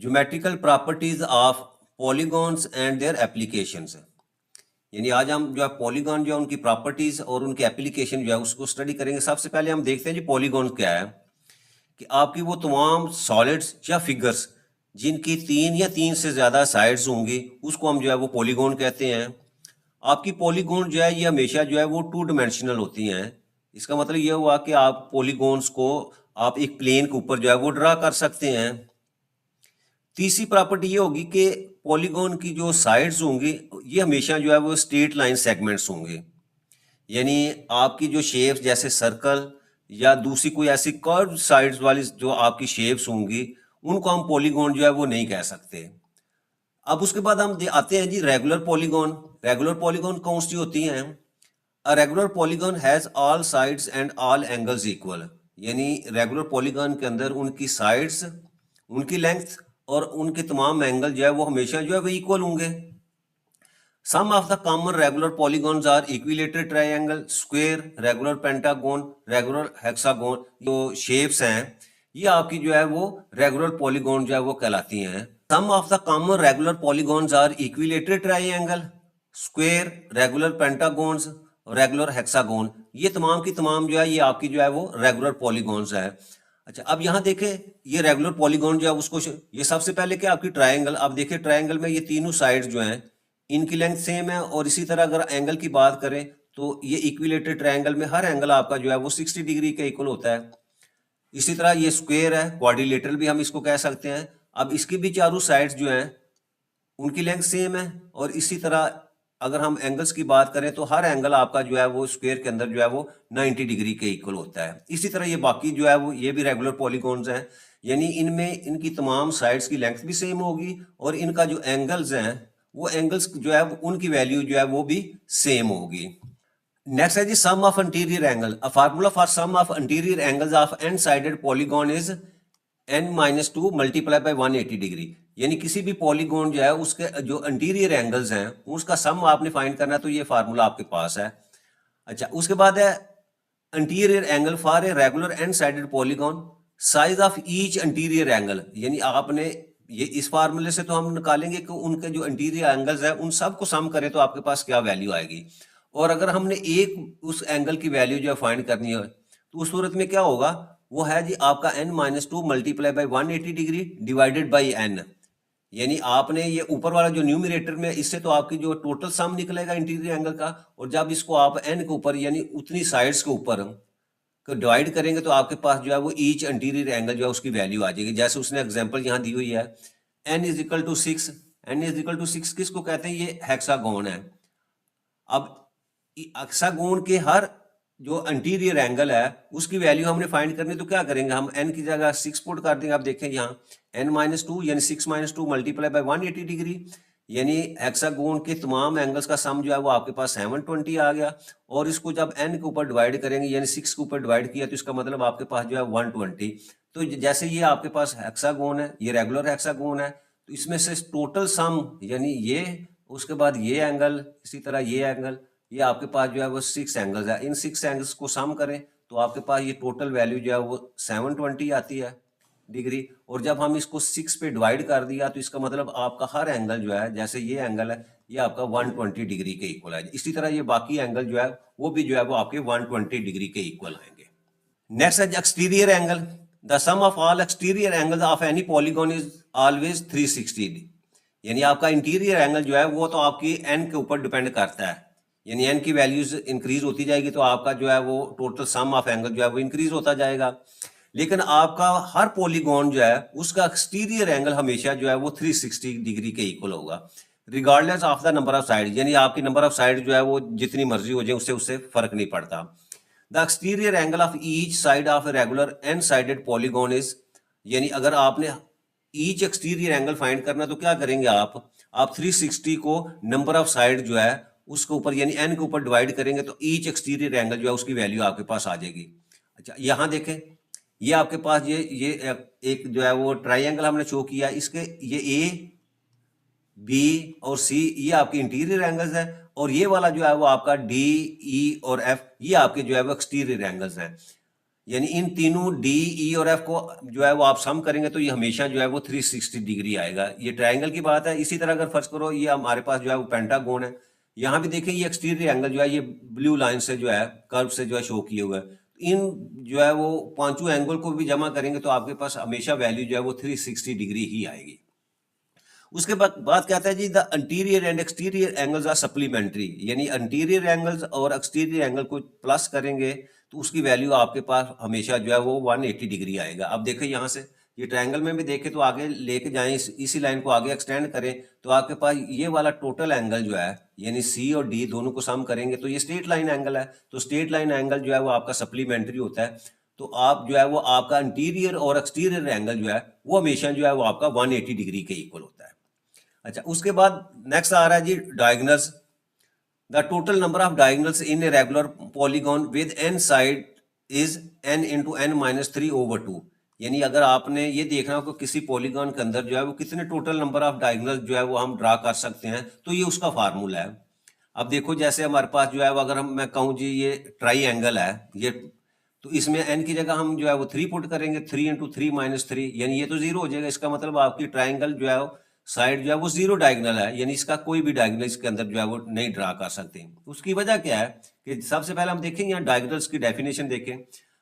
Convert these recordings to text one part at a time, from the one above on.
Geometrical properties of polygons and their applications. यानी आज हम जो है पॉलीगॉन जो है उनकी प्रॉपर्टीज और उनके एप्लीकेशन जो है उसको स्टडी करेंगे। सबसे पहले हम देखते हैं जी पॉलीगॉन क्या है, कि आपकी वो तमाम सॉलिड्स या फिगर्स जिनकी तीन या तीन से ज़्यादा साइड्स होंगी उसको हम जो है वो पॉलीगॉन कहते हैं। आपकी पॉलीगॉन जो है ये हमेशा जो है वो टू डायमेंशनल होती हैं। इसका मतलब ये हुआ कि आप पॉलीगॉन्स को आप एक प्लेन के ऊपर जो है वो ड्रा कर सकते हैं। तीसरी प्रॉपर्टी ये होगी कि पॉलीगॉन की जो साइड्स होंगी ये हमेशा जो है वो स्ट्रेट लाइन सेगमेंट्स होंगे। यानी आपकी जो शेप्स जैसे सर्कल या दूसरी कोई ऐसी कर्व साइड्स वाली जो आपकी शेप्स होंगी उनको हम पॉलीगॉन जो है वो नहीं कह सकते। अब उसके बाद हम आते हैं जी रेगुलर पॉलीगॉन। रेगुलर पॉलीगॉन कौन सी होती हैं? A regular polygon has all sides and all angles equal. यानी रेगुलर पॉलीगॉन के अंदर उनकी साइड्स, उनकी लेंथ और उनके तमाम एंगल जो है वो हमेशा जो है वो इक्वल होंगे। Some of the common regular polygons are equilateral triangle, square, regular pentagon, regular hexagon. जो शेप्स हैं ये आपकी जो है वो रेगुलर पॉलीगॉन जो है वो कहलाती हैं। Some of the common regular polygons are equilateral triangle, square, regular pentagons, regular hexagon. ये तमाम की तमाम जो है ये आपकी जो है वो रेगुलर पॉलीगॉन्स है। अच्छा, अब यहाँ देखें ये रेगुलर पॉलीगॉन जो है उसको ये सबसे पहले क्या आपकी ट्रायंगल। अब देखिए ट्रायंगल में ये तीनों साइड्स जो हैं इनकी लेंथ सेम है, और इसी तरह अगर एंगल की बात करें तो ये इक्विलेटरल ट्रायंगल में हर एंगल आपका जो है वो 60 डिग्री के इक्वल होता है। इसी तरह ये स्क्वायर है, क्वाड्रिलेटरल भी हम इसको कह सकते हैं। अब इसकी भी चारों साइड्स जो हैं उनकी लेंथ सेम है, और इसी तरह अगर हम एंगल्स की बात करें तो हर एंगल आपका जो है वो स्क्वायर के अंदर जो है वो 90 डिग्री के इक्वल होता है। इसी तरह ये बाकी जो है वो ये भी रेगुलर पॉलीगॉन्स हैं। यानी इनमें इनकी तमाम साइड्स की लेंथ भी सेम होगी, और इनका जो एंगल्स हैं वो एंगल्स जो है उनकी वैल्यू जो है वो भी सेम होगी। नेक्स्ट है जी sum of interior angle. A formula for sum of interior angles of N sided polygon is n-2 multiply by 180 degree. यानी किसी भी पॉलीगॉन जो है उसके जो इंटीरियर एंगल्स हैं उसका सम आपने फाइंड करना है, तो ये फार्मूला आपके पास है। अच्छा, उसके बाद है interior angle for a regular and sided polygon, size of each interior angle. यानी आपने ये इस फार्मूले से तो हम निकालेंगे कि उनके जो इंटीरियर एंगल्स हैं उन सबको सम करें तो आपके पास क्या वैल्यू आएगी। और अगर हमने एक उस एंगल की वैल्यू जो है फाइंड करनी है तो उस सूरत में क्या होगा, वो है जी आपका n-2 multiply by 180 degree divided by n। यानी आपने ये ऊपर वाला जो न्यूमरेटर में इससे तो आपकी जो टोटल सम निकलेगा इंटीरियर एंगल का, और जब इसको आप n के ऊपर यानी उतनी साइड्स के ऊपर डिवाइड करेंगे तो आपके पास जो है वो ईच इंटीरियर एंगल जो है उसकी वैल्यू आ जाएगी। जैसे उसने एग्जांपल यहाँ दी हुई है n=6। n=6 किसको कहते हैं? ये हेक्सागोन है। अब हेक्सागोन के हर जो इंटीरियर एंगल है उसकी वैल्यू हमने फाइंड करनी, तो क्या करेंगे हम n की जगह 6 पुट कर देंगे। आप देखें यहाँ n-2 यानी 6-2 मल्टीप्लाई बाय 180 डिग्री, यानी हेक्सागोन के तमाम एंगल्स का सम जो है वो आपके पास 720 आ गया। और इसको जब n के ऊपर डिवाइड करेंगे यानी 6 के ऊपर डिवाइड किया तो इसका मतलब आपके पास जो है 120। तो जैसे ये आपके पास हेक्सागोन है, ये रेगुलर हेक्सागोन है, तो इसमें से टोटल सम यानी ये, उसके बाद ये एंगल, इसी तरह ये एंगल, ये आपके पास जो है वो 6 एंगल्स है। इन 6 एंगल्स को सम करें तो आपके पास ये टोटल वैल्यू जो है वो 720 आती है डिग्री। और जब हम इसको 6 पे डिवाइड कर दिया तो इसका मतलब आपका हर एंगल जो है, जैसे ये एंगल है ये आपका 120 डिग्री के इक्वल है। इसी तरह ये बाकी एंगल जो है वो भी जो है वो आपके 120 डिग्री के इक्वल आएंगे। नेक्स्ट है exterior angle. The sum of all exterior angles of any polygon is always 360। यानी आपका इंटीरियर एंगल जो है वो तो आपकी n के ऊपर डिपेंड करता है। यानी n की वैल्यूज इंक्रीज होती जाएगी तो आपका जो है वो टोटल सम ऑफ एंगल जो है वो इंक्रीज होता जाएगा। लेकिन आपका हर पॉलीगॉन जो है उसका एक्सटीरियर एंगल हमेशा जो है वो 360 डिग्री के इक्वल होगा, regardless of the number of side. यानी आपकी नंबर ऑफ साइड जो है वो जितनी मर्जी हो जाए उससे फर्क नहीं पड़ता। The exterior angle of each side of a regular n sided polygon is, यानी अगर आपने ईच एक्सटीरियर एंगल फाइंड करना तो क्या करेंगे आप 360 को नंबर ऑफ साइड जो है उसके ऊपर यानी n के ऊपर डिवाइड करेंगे तो ईच एक्सटीरियर एंगल जो है उसकी वैल्यू आपके पास आ जाएगी। अच्छा, यहाँ देखें ये आपके पास ये एक जो है वो ट्राइंगल हमने शो किया, इसके ये A, B और C ये आपके इंटीरियर एंगल्स है, और ये वाला जो है वो आपका डी, ई और एफ, ये आपके जो है वो एक्सटीरियर एंगल्स हैं। यानी इन तीनों डी, ई और एफ को जो है वो आप सम करेंगे तो ये हमेशा जो है वो 360 डिग्री आएगा। ये ट्रायंगल की बात है। इसी तरह अगर फर्ज करो ये हमारे पास जो है वो पेंटागोन है, यहाँ भी देखिए ये एक्सटीरियर एंगल जो है ये ब्लू लाइन से जो है कर्व से जो है शो किए हुए है। इन जो है वो पांचों एंगल को भी जमा करेंगे तो आपके पास हमेशा वैल्यू जो है वो 360 डिग्री ही आएगी। उसके बाद बात कहता है जी the interior and exterior angles are supplementary, यानी इंटीरियर एंगल्स और एक्सटीरियर एंगल को प्लस करेंगे तो उसकी वैल्यू आपके पास हमेशा जो है वो 180 डिग्री आएगा। अब देखिए यहाँ से ये ट्रायंगल में भी देखें तो आगे लेके जाएं, इसी लाइन को आगे एक्सटेंड करें तो आपके पास ये वाला टोटल एंगल जो है यानी सी और डी दोनों को सम करेंगे तो ये स्ट्रेट लाइन एंगल है। तो स्ट्रेट लाइन एंगल जो है वो आपका सप्लीमेंट्री होता है। तो आप जो है वो आपका इंटीरियर और एक्सटीरियर एंगल जो है वो हमेशा जो है वो आपका 180 डिग्री के इक्वल होता है। अच्छा, उसके बाद नेक्स्ट आ रहा है जी diagonals. The total number of diagonals in a regular polygon with N side is n into n minus 3/2। यानी अगर आपने ये देखना हो कि किसी पॉलीगॉन के अंदर जो है वो कितने टोटल नंबर ऑफ डायगोनल्स जो है वो हम ड्रा कर सकते हैं तो ये उसका फार्मूला है। अब देखो जैसे हमारे पास जो है वो अगर मैं कहूँ जी ये ट्राई एंगल है ये, तो इसमें n की जगह हम जो है वो 3 पुट करेंगे, 3 इंटू 3 माइनस 3, यानी ये तो जीरो हो जाएगा। इसका मतलब आपकी ट्राइंगल जो है साइड जो है वो जीरो डायगोनल है, यानी इसका कोई भी डायगोनल इसके अंदर जो है वो नहीं ड्रा कर सकते। उसकी वजह क्या है कि सबसे पहले हम देखेंगे यहाँ डायगोनल्स की डेफिनेशन देखें।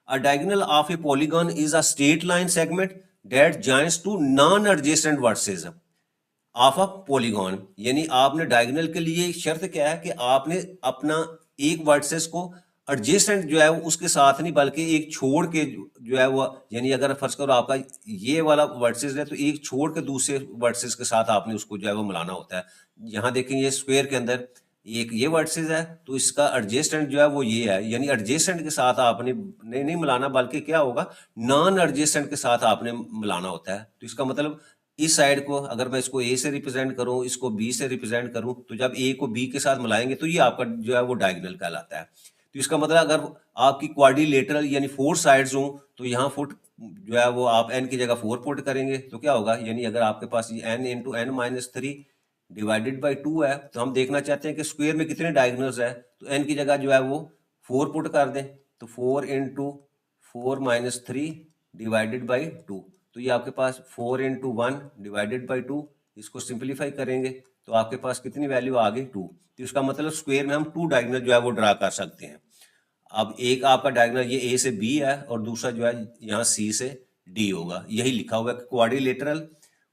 A diagonal of a polygon is a straight line segment that joins two non adjacent vertices of a polygon. यानी आपने डायगोनल के लिए शर्त क्या है कि आपने अपना एक वर्सेस को एडजेसेंट जो है उसके साथ नहीं बल्कि एक छोड़ के जो है वो, यानी अगर फर्ज करो आपका ये वाला वर्सेस है तो एक छोड़ के दूसरे वर्सेस के साथ आपने उसको जो है वो मिलाना होता है। यहाँ देखें ये स्क्वायर के अंदर एक ये वर्सेस है तो इसका एडजेसेंट जो है वो ये है, यानी एडजेसेंट के साथ आपने नहीं मिलाना बल्कि क्या होगा नॉन एडजेसेंट के साथ आपने मिलाना होता है। तो इसका मतलब इस साइड को अगर मैं इसको ए से रिप्रेजेंट करूं, इसको बी से रिप्रेजेंट करूं, तो जब ए को बी के साथ मिलाएंगे तो ये आपका जो है वो डायगोनल कहलाता है। तो इसका मतलब अगर आपकी क्वाड्रिलेटरल यानी 4 साइड्स हों तो यहाँ फुट जो है वो आप n की जगह 4 पुट करेंगे तो क्या होगा, यानी अगर आपके पास ये n into n minus 3 divided by 2 है तो हम देखना चाहते हैं कि स्क्वायर में कितने डायगोनल्स है, तो n की जगह जो है वो 4 पुट कर दें तो 4 इंटू 4 माइनस 3 डिवाइडेड बाई 2, तो ये आपके पास 4 इंटू 1 डिवाइडेड बाई 2, इसको सिंप्लीफाई करेंगे तो आपके पास कितनी वैल्यू आ गई 2। तो इसका मतलब स्क्वायर में हम 2 डायगोनल जो है वो ड्रा कर सकते हैं। अब एक आपका डायगोनल ये ए से बी है और दूसरा जो है यहाँ सी से डी होगा। यही लिखा हुआ है क्वाड्रिलेटरल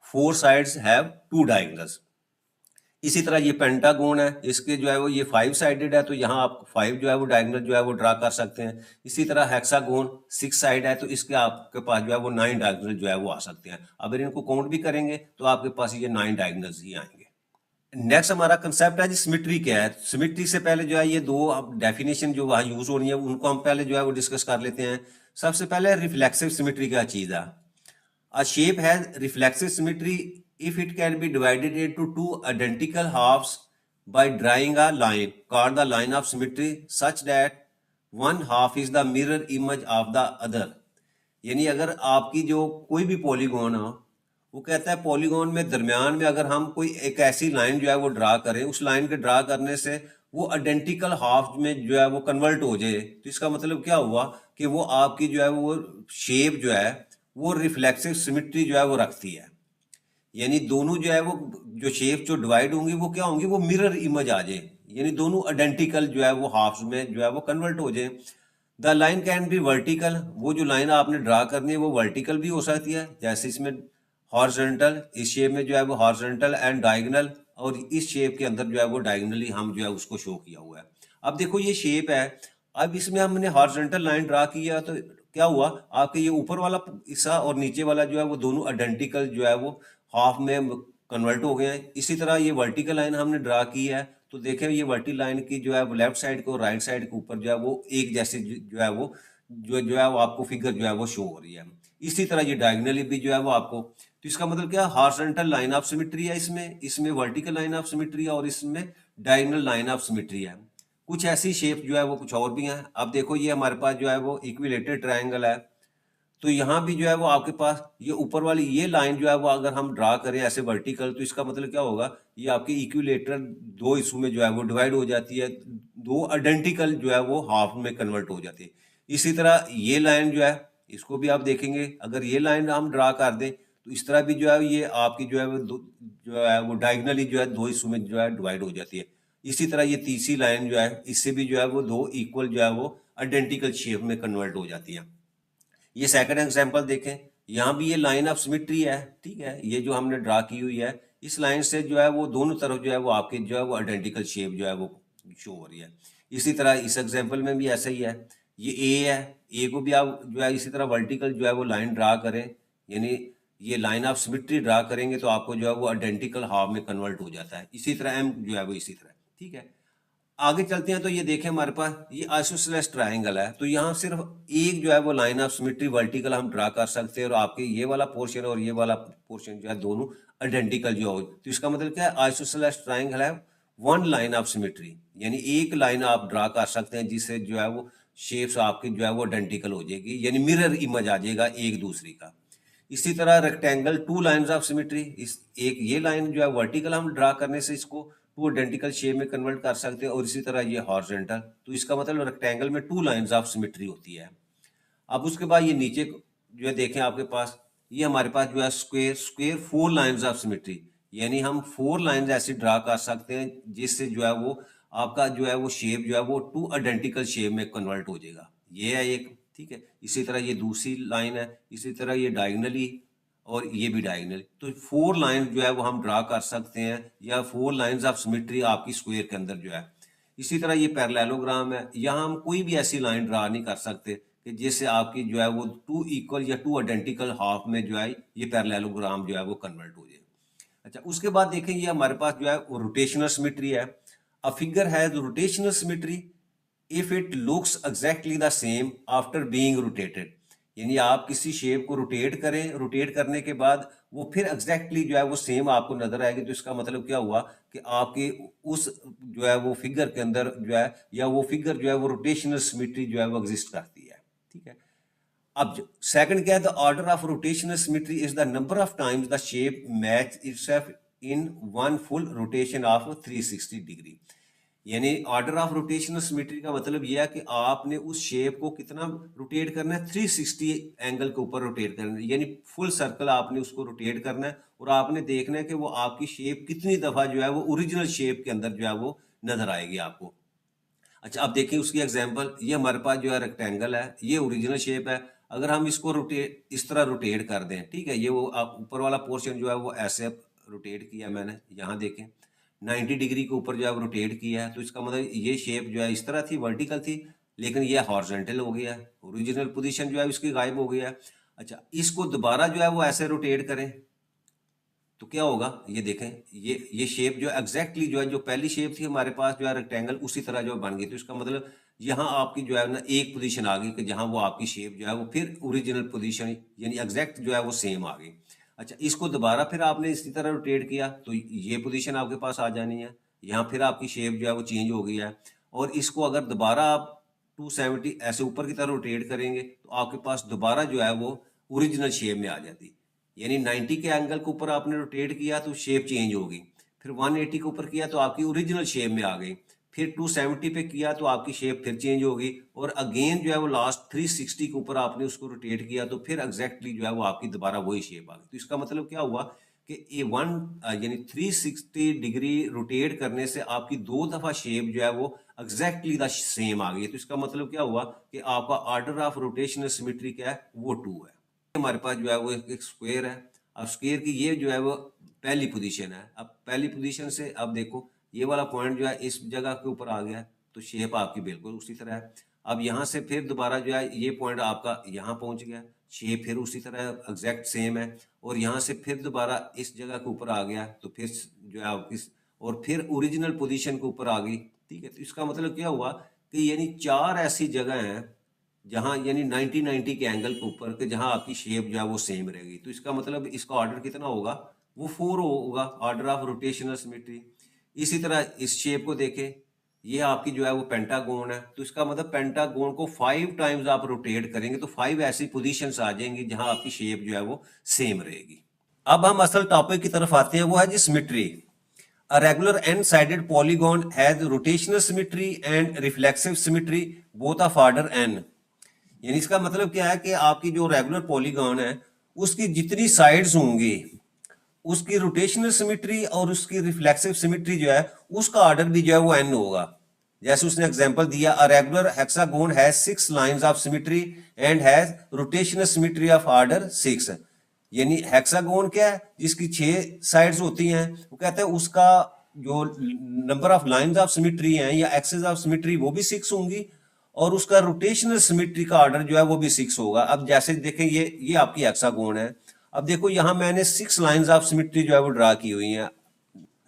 4 साइड्स हैव 2 डायगोनल्स। इसी तरह ये पेंटागोन है, इसके जो है वो ये 5 साइडेड है तो यहाँ आप 5 जो है वो डायगोनल जो है वो ड्रा कर सकते हैं। इसी तरह हेक्सागोन 6 साइड है तो इसके आपके पास जो है वो 9 डायगोनल जो है वो आ सकते हैं। अगर इनको काउंट भी करेंगे तो आपके पास ये 9 डायगोनल्स ही आएंगे। नेक्स्ट हमारा कंसेप्ट है जी सिमेट्री क्या है। सिमेट्री से पहले जो है ये दो डेफिनेशन जो वहाँ यूज हो रही है उनको हम पहले जो है वो डिस्कस कर लेते हैं। सबसे पहले रिफ्लेक्सिव सिमेट्री क्या चीज है। A shape has reflexive symmetry if it can be divided into two identical halves by drawing a line called the line of symmetry such that one half is the mirror image of the other। यानी अगर आपकी जो कोई भी polygon हो, वो कहता है पॉलीगॉन में दरमियान में अगर हम कोई एक ऐसी लाइन जो है वो ड्रा करें, उस लाइन के ड्रा करने से वो आइडेंटिकल हाफ में जो है वो कन्वर्ट हो जाए, तो इसका मतलब क्या हुआ कि वो आपकी जो है वो शेप जो है वो रिफ्लेक्सिव सिमेट्री जो है वो रखती है। यानी दोनों जो है वो जो शेप जो डिवाइड होंगी वो क्या होंगी, वो मिरर इमेज आ जाए, यानी दोनों आइडेंटिकल जो है वो हाफ्स में जो है वो कन्वर्ट हो जाए। The line can be vertical, वो जो लाइन आपने ड्रा करनी है वो वर्टिकल भी हो सकती है, जैसे इसमें हॉरिजॉन्टल, इस शेप में जो है वो हॉरिजॉन्टल एंड डायगोनल, और इस शेप के अंदर जो है वो डायगोनली हम जो है उसको शो किया हुआ है। अब देखो ये शेप है, अब इसमें हमने हॉरिजॉन्टल लाइन ड्रा किया तो क्या हुआ, आपके ये ऊपर वाला हिस्सा और नीचे वाला जो है वो दोनों आइडेंटिकल जो है वो हाफ में कन्वर्ट हो गए हैं। इसी तरह ये वर्टिकल लाइन हमने ड्रा की है तो देखें ये वर्टिकल लाइन की जो है वो लेफ्ट साइड को राइट साइड के ऊपर जो है वो एक जैसे जो है वो आपको फिगर जो है वो शो हो रही है। इसी तरह ये डायगोनली भी जो है वो आपको, तो इसका मतलब क्या, हॉरिजॉन्टल लाइन ऑफ सिमेट्री है इसमें वर्टिकल लाइन ऑफ सिमेट्री है और इसमें डायगोनल लाइन ऑफ सिमेट्री है। कुछ ऐसी शेप जो है वो कुछ और भी हैं। अब देखो ये हमारे पास जो है वो इक्विलेटरल ट्रायंगल है, तो यहाँ भी जो है वो आपके पास ये ऊपर वाली ये लाइन जो है वो अगर हम ड्रा करें ऐसे वर्टिकल, तो इसका मतलब क्या होगा, ये आपकी इक्विलेटरल दो हिस्सों में जो है वो डिवाइड हो जाती है, दो आइडेंटिकल जो है वो हाफ में कन्वर्ट हो जाती है। इसी तरह ये लाइन जो है इसको भी आप देखेंगे, अगर ये लाइन हम ड्रा कर दें तो इस तरह भी जो है ये आपकी जो है वो जो है वो डायगनली जो है दो हिस्सों में जो है डिवाइड हो जाती है। इसी तरह ये तीसरी लाइन जो है इससे भी जो है वो दो इक्वल जो है वो आइडेंटिकल शेप में कन्वर्ट हो जाती है। ये सेकंड एग्जांपल देखें, यहाँ भी ये लाइन ऑफ सिमेट्री है, ठीक है, ये जो हमने ड्रा की हुई है इस लाइन से जो है वो दोनों तरफ जो है वो आपके जो है वो आइडेंटिकल शेप जो है वो शो हो रही है। इसी तरह इस एग्जांपल में भी ऐसा ही है, ये ए है, ए को भी आप जो है इसी तरह वर्टिकल जो है वो लाइन ड्रा करें, यानी ये लाइन ऑफ सिमेट्री ड्रा करेंगे तो आपको जो है वो आइडेंटिकल हाफ में कन्वर्ट हो जाता है। इसी तरह एम जो है वो इसी तरह, ठीक है। आगे चलते हैं तो ये देखें हमारे पास ये आइसोसेलेस ट्रायंगल है, तो यहाँ सिर्फ एक जो है वो लाइन ऑफ सिमेट्री वर्टिकल हम ड्रा कर सकते हैं और आपके ये वाला पोर्शन और ये वाला पोर्शन जो है दोनों आइडेंटिकल जो हो, तो इसका मतलब क्या है, आइसोसेलेस ट्रायंगल है वन लाइन ऑफ सिमेट्री, यानी एक लाइन आप ड्रा कर सकते हैं जिससे जो है वो शेप्स आपकी जो है वो आइडेंटिकल हो जाएगी, यानी मिरर इमेज आ जाएगा एक दूसरी का। इसी तरह rectangle two lines of symmetry, इस एक ये लाइन जो है वर्टिकल हम ड्रा करने से इसको टू आइडेंटिकल शेप में कन्वर्ट कर सकते हैं, और इसी तरह ये हॉरिजॉन्टल, तो इसका मतलब रेक्टेंगल में टू लाइंस ऑफ सिमेट्री होती है। अब उसके बाद ये नीचे जो है देखें आपके पास, ये हमारे पास जो है square square four lines of symmetry, यानी हम फोर लाइंस ऐसे ड्रा कर सकते हैं जिससे जो है वो आपका जो है वो शेप जो है वो टू आइडेंटिकल शेप में कन्वर्ट हो जाएगा। ये है एक, ठीक है। इसी तरह ये दूसरी लाइन है, इसी तरह ये डायगनली और ये भी डायगनली, तो फोर लाइन जो है वो हम ड्रा कर सकते हैं, या फोर लाइंस ऑफ सिमेट्री आपकी स्क्वायर के अंदर जो है। इसी तरह ये पैरेललोग्राम है, यहाँ हम कोई भी ऐसी लाइन ड्रा नहीं कर सकते कि जिससे आपकी जो है वो टू इक्वल या टू आइडेंटिकल हाफ में जो है ये पैरेललोग्राम जो है वो कन्वर्ट हो जाए। अच्छा, उसके बाद देखें ये हमारे पास जो है वो रोटेशनल सिमेट्री है। अ फिगर है rotational symmetry if it looks exactly the same after being rotated, यानी आप किसी शेप को रोटेट करें, रोटेट करने के बाद वो फिर एग्जैक्टली जो है वो सेम आपको नजर आएगी, तो इसका मतलब क्या हुआ कि आपके उस जो है वो फिगर के अंदर जो है या वो फिगर जो है वो रोटेशनल सिमेट्री जो है वो एग्जिस्ट करती है, ठीक है। अब सेकंड क्या है, the order of rotational symmetry is the number of times the shape match itself in one full rotation of 360 degree, यानी ऑर्डर ऑफ रोटेशनल सिमेट्री का मतलब यह है कि आपने उस शेप को कितना रोटेट करना है, 360 एंगल के ऊपर रोटेट करना है, यानी फुल सर्कल आपने उसको रोटेट करना है और आपने देखना है कि वो आपकी शेप कितनी दफा जो है वो ओरिजिनल शेप के अंदर जो है वो नजर आएगी आपको। अच्छा, अब देखिए उसकी एग्जांपल, ये हमारे पास जो है रेक्टेंगल है, ये ओरिजिनल शेप है, अगर हम इसको रोटेट इस तरह रोटेट कर दें, ठीक है, ये वो आप ऊपर वाला पोर्शन जो है वो ऐसे रोटेट किया मैंने, यहाँ देखें 90 डिग्री के ऊपर जो है रोटेट किया है, तो इसका मतलब ये शेप जो है इस तरह थी, वर्टिकल थी, लेकिन ये हॉरिजॉन्टल हो गया है, ओरिजिनल पोजीशन जो है इसकी गायब हो गया है। अच्छा, इसको दोबारा जो है वो ऐसे रोटेट करें तो क्या होगा, ये देखें, ये शेप जो एग्जैक्टली जो है जो पहली शेप थी हमारे पास जो है रेक्टेंगल उसी तरह जो बन गई, तो इसका मतलब यहाँ आपकी जो है ना एक पोजीशन आ गई कि जहाँ वो आपकी शेप जो है वो फिर ओरिजिनल पोजीशन यानी एग्जैक्ट जो है वो सेम आ गई। अच्छा, इसको दोबारा फिर आपने इसी तरह रोटेट किया तो ये पोजीशन आपके पास आ जानी है, यहाँ फिर आपकी शेप जो है वो चेंज हो गई है, और इसको अगर दोबारा आप 270 ऐसे ऊपर की तरफ रोटेट करेंगे तो आपके पास दोबारा जो है वो ओरिजिनल शेप में आ जाती, यानी 90 के एंगल के ऊपर आपने रोटेट किया तो शेप चेंज होगी, फिर 180 के ऊपर किया तो आपकी ओरिजिनल शेप में आ गई, फिर 270 पे किया तो आपकी शेप फिर चेंज होगी, और अगेन जो है वो लास्ट 360 के ऊपर आपने उसको रोटेट किया तो फिर एग्जैक्टली जो है वो आपकी दोबारा वही शेप आ गई। तो इसका मतलब क्या हुआ कि ये यानी 360 डिग्री रोटेट करने से आपकी दो दफा शेप जो है वो एग्जैक्टली द सेम आ गई, तो इसका मतलब क्या हुआ कि आपका ऑर्डर ऑफ रोटेशनल सिमेट्री क्या है, वो 2 है। हमारे पास जो है वो एक स्क्वायर है, अब स्क्वायर की ये जो है वो पहली पोजीशन है, अब पहली पोजीशन से अब देखो ये वाला पॉइंट जो है इस जगह के ऊपर आ गया है, तो शेप आपकी बिल्कुल उसी तरह है। अब यहाँ से फिर दोबारा जो है ये पॉइंट आपका यहाँ पहुँच गया, शेप फिर उसी तरह एग्जैक्ट सेम है, और यहाँ से फिर दोबारा इस जगह के ऊपर आ गया तो फिर जो है आपकी और फिर ओरिजिनल पोजीशन के ऊपर आ गई, ठीक है। तो इसका मतलब क्या हुआ कि यानी 4 ऐसी जगह हैं जहाँ यानी 90 के एंगल के ऊपर के जहाँ आपकी शेप जो है वो सेम रहेगी, तो इसका मतलब इसका ऑर्डर कितना होगा, वो 4 होगा, ऑर्डर ऑफ रोटेशनल सिमेट्री। इसी तरह इस शेप को देखें, ये आपकी जो है वो पेंटागोन है, तो इसका मतलब पेंटागोन को 5 टाइम्स आप रोटेट करेंगे तो 5 ऐसी पोजीशंस आ जाएंगी जहां आपकी शेप जो है वो सेम रहेगी। अब हम असल टॉपिक की तरफ आते हैं, वो है जी symmetry. A regular n-sided polygon has rotational symmetry and reflexive symmetry both of order n। यानी इसका मतलब क्या है कि आपकी जो रेगुलर पॉलीगॉन है उसकी जितनी साइड्स होंगी उसकी रोटेशनल सिमेट्री और उसकी रिफ्लेक्सिव सिमेट्री जो है उसका ऑर्डर भी जो है वो n होगा। जैसे उसने एग्जांपल दिया, a regular hexagon has 6 lines of symmetry and has rotational symmetry of order 6। यानी हेक्सागोन क्या है, जिसकी 6 साइड्स होती हैं, वो कहते हैं उसका जो number of lines of symmetry हैं या एक्सेस ऑफ सिमेट्री वो भी 6 होंगी और उसका रोटेशनल सिमेट्री का ऑर्डर जो है वो भी 6 होगा। अब जैसे देखें ये आपकी हेक्सागोन है, अब देखो यहां मैंने 6 लाइंस ऑफ सिमेट्री जो है वो ड्रा की हुई हैं।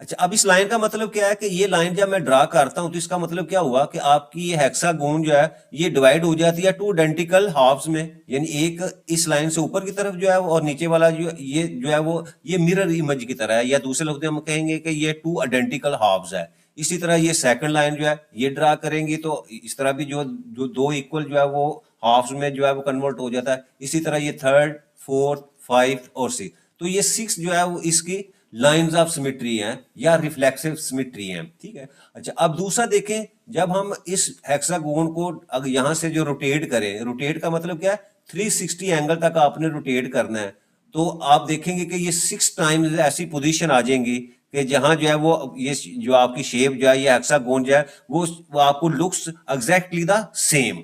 अच्छा, अब इस लाइन का मतलब क्या है कि ये लाइन जब मैं ड्रा करता हूं तो इसका मतलब क्या हुआ कि आपकी ये हेक्सागोन जो है ये डिवाइड हो जाती है 2 आइडेंटिकल हाफ्स में। यानी एक इस लाइन से ऊपर की तरफ जो है और नीचे वाला जो है वो ये मिरर इमेज की तरह है, या दूसरे लफ्ज में हम कहेंगे कि ये 2 आइडेंटिकल हाफ्स है। इसी तरह ये सेकंड लाइन जो है ये ड्रा करेंगे तो इस तरह भी जो जो 2 इक्वल जो है वो हाफ्स में जो है वो कन्वर्ट हो जाता है। इसी तरह ये थर्ड, फोर्थ, 5 और 6, तो ये 6 जो है वो इसकी लाइंस ऑफ सिमेट्री हैं या रिफ्लेक्सिव सिमेट्री हैं। ठीक है। अच्छा, अब दूसरा देखें, जब हम इस हेक्सागोन को अगर यहां से जो रोटेट करें, रोटेट का मतलब क्या है, 360 एंगल तक आपने रोटेट करना है, तो आप देखेंगे कि ये 6 टाइम्स ऐसी पोजीशन आ जाएंगी कि जहां जो है वो ये जो आपकी शेप जो है ये हेक्सागोन जो है वो आपको लुक्स एग्जैक्टली द सेम।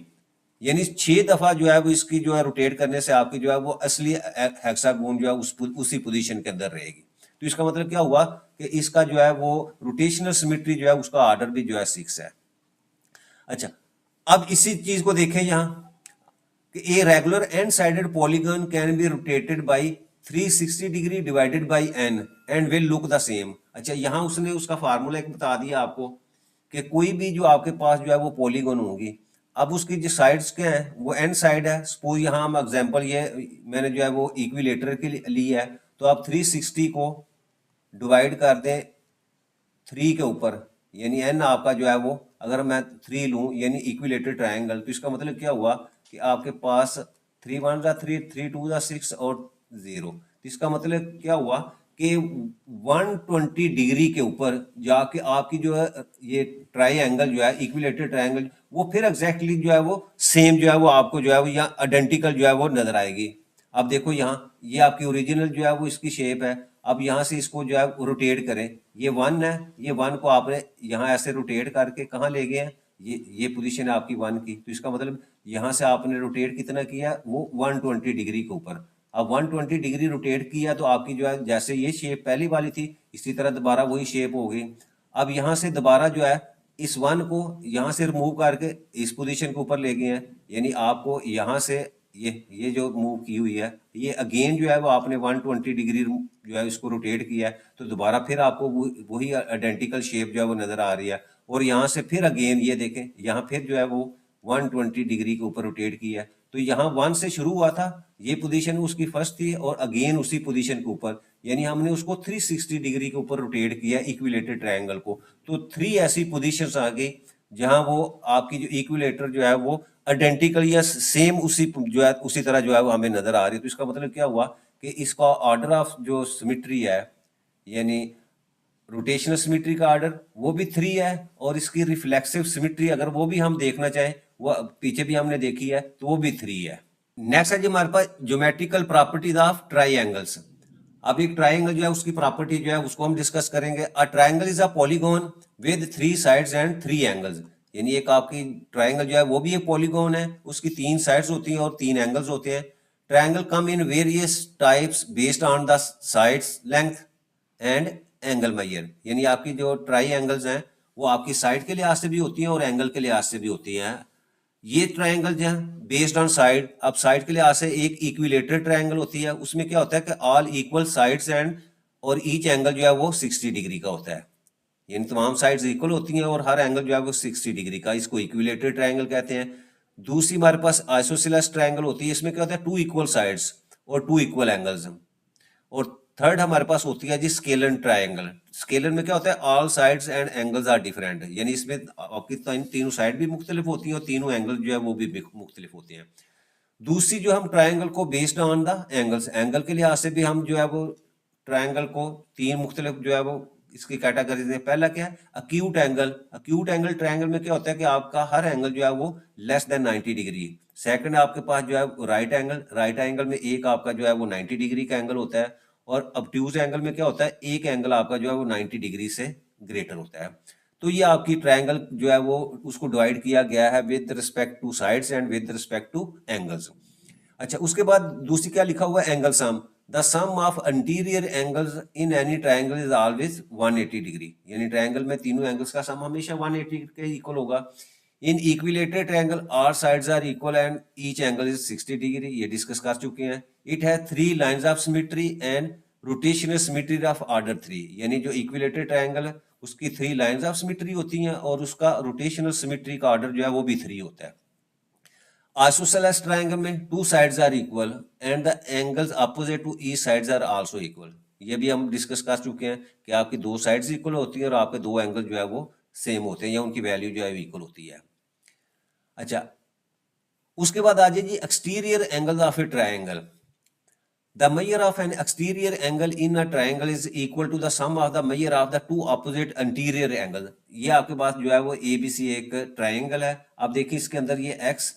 यानी 6 दफा जो है वो इसकी जो है रोटेट करने से आपकी जो है वो असली हेक्सागोन जो है उसी पोजीशन के अंदर रहेगी। तो इसका मतलब क्या हुआ कि इसका जो है वो रोटेशनल सिमेट्री जो है उसका ऑर्डर भी जो है 6 है। अच्छा, अब इसी चीज को देखें यहां कि a regular n sided polygon can be rotated by 360 degree divided by n and will look the same. अच्छा, यहां उसने उसका फार्मूला एक बता दिया आपको कि कोई भी जो आपके पास जो है वो पॉलीगन होगी, अब उसकी जो साइड्स क्या है वो एन साइड है। सपोज यहाँ हम एग्जांपल ये मैंने जो है वो इक्विलेटर के लिए ली है, तो आप 360 को डिवाइड कर दें 3 के ऊपर, यानी एन आपका जो है वो अगर मैं 3 लूं यानी इक्विलेटर ट्रायंगल, तो इसका मतलब क्या हुआ कि आपके पास 3 1 जा 3, 3 2 जा 6 और 0। तो इसका मतलब क्या हुआ कि 120 डिग्री के ऊपर जाके आपकी जो है ये ट्रायंगल जो है इक्विलेटर ट्रायंगल वो फिर एग्जैक्टली जो है वो सेम जो है वो आपको जो है वो यहाँ आइडेंटिकल जो है वो नजर आएगी। अब देखो यहाँ ये आपकी ओरिजिनल जो है वो इसकी शेप है। अब यहाँ से इसको जो है रोटेट करें, ये 1 है, ये 1 को आपने यहाँ ऐसे रोटेट करके कहाँ ले गए हैं, ये पोजीशन है आपकी 1 की। तो इसका मतलब यहाँ से आपने रोटेट कितना किया, वो 120 डिग्री के ऊपर। अब 120 डिग्री रोटेट किया तो आपकी जो है जैसे ये शेप पहली वाली थी इसी तरह दोबारा वही शेप हो गई। अब यहाँ से दोबारा जो है इस 1 को यहाँ से रिमूव करके इस पोजीशन के ऊपर ले गए हैं, यानी आपको यहाँ से ये जो मूव की हुई है ये अगेन जो है वो आपने 120 डिग्री जो है इसको रोटेट किया है, तो दोबारा फिर आपको वही आइडेंटिकल शेप जो है वो नजर आ रही है। और यहाँ से फिर अगेन ये देखें यहाँ फिर जो है वो 120 डिग्री के ऊपर रोटेट किया है, तो यहाँ 1 से शुरू हुआ था, ये पोजीशन उसकी फर्स्ट थी और अगेन उसी पोजीशन के ऊपर, यानी हमने उसको 360 डिग्री के ऊपर रोटेट किया इक्विलेटर ट्रायंगल को। तो 3 ऐसी पोजीशंस आ गई जहां वो आपकी जो इक्विलेटर जो है वो आइडेंटिकल या सेम उसी जो है उसी तरह जो है वो हमें नजर आ रही है। तो इसका मतलब क्या हुआ कि इसका ऑर्डर ऑफ जो सिमेट्री है यानी रोटेशनल सिमेट्री का ऑर्डर वो भी 3 है और इसकी रिफ्लेक्सिव सिमेट्री अगर वो भी हम देखना चाहें वो पीछे भी हमने देखी है तो वो भी 3 है। नेक्स्ट है जी हमारे पास ज्योमेट्रिकल प्रॉपर्टीज ऑफ ट्राइंगल्स। अब एक ट्राइंगल जो है उसकी प्रॉपर्टी जो है उसको हम डिस्कस करेंगे। A triangle is a polygon with 3 sides and 3 angles. यानी एक आपकी ट्राइंगल जो है वो भी एक पॉलीगॉन है, उसकी 3 साइड्स होती हैं और 3 एंगल्स होते हैं। Triangle come in various types based on the sides length and angle measure. यानी आपकी जो ट्राई एंगल्स हैं वो आपकी साइड के लिहाज से भी होती हैं और एंगल के लिहाज से भी होती हैं। ये ट्रायंगल जो है बेस्ड ऑन साइड, अब साइड के लिहाज से एक इक्विलेटर ट्रायंगल होती है, उसमें क्या होता है कि ऑल इक्वल साइड्स एंड और ईच एंगल जो है वो 60 डिग्री का होता है, यानी तमाम साइड्स इक्वल होती हैं और हर एंगल जो है वो 60 डिग्री का, इसको इक्विलेटर ट्रायंगल कहते हैं। दूसरी हमारे पास आइसोसेलेस ट्रायंगल होती है, इसमें क्या होता है 2 इक्वल साइड्स और 2 इक्वल एंगल्स। और थर्ड हमारे पास होती है जी स्केलर ट्रायंगल। स्केलर में क्या होता है, all sides and angles are different, यानी इसमें आपकी तीनों साइड भी मुख्तलिफ होती हैं और तीनों एंगल जो है वो भी मुख्तलिफ होते हैं। दूसरी जो हम ट्रायंगल को based on the angles, angle के लिहाज से भी हम जो है वो ट्रायंगल को तीन मुख्तलिफ जो है वो इसकी कैटेगरी दें। पहला क्या है, acute angle. Acute angle triangle में क्या होता है कि आपका हर एंगल जो है वो लेस देन 90 डिग्री। सेकंड आपके पास जो है राइट एंगल, राइट एंगल में एक आपका जो है वो 90 डिग्री का एंगल होता है। और ऑब्ट्यूज एंगल में क्या होता है, एक एंगल आपका जो है वो 90 डिग्री से ग्रेटर होता है। तो ये आपकी ट्रायंगल जो है वो उसको डिवाइड किया गया है with respect to sides and with respect to angles. अच्छा, उसके बाद दूसरी क्या लिखा हुआ है, angle sum. The sum of interior angles in any triangle is always 180 degree, यानी ट्रायंगल में तीनों एंगल्स का सम हमेशा 180 के इक्वल होगा। In equilateral triangle all sides are equal and each angle is 60 degree, ये डिस्कस कर चुके हैं। It has 3 lines of symmetry and rotational symmetry of order 3, यानी जो इक्विलेटरल ट्रायंगल है उसकी 3 लाइंस ऑफ सिमेट्री होती हैं और उसका रोटेशनल सिमेट्री का ऑर्डर जो है वो भी 3 होता है। आइसोसेलेस ट्रायंगल में 2 sides are equal and the angles opposite to each sides are also equal, ये भी हम डिस्कस कर चुके हैं कि आपकी 2 साइड्स इक्वल होती हैं और आपके 2 एंगल जो है वो सेम होते हैं या उनकी वैल्यू जो है इक्वल होती है। अच्छा, उसके बाद आ जाइए exterior angle of a triangle. The measure of an exterior angle in a triangle is equal to the sum of the measure of the 2 opposite interior angle. ये आपके पास जो है वो ABC एक ट्रायंगल है। आप देखिए इसके अंदर ये X,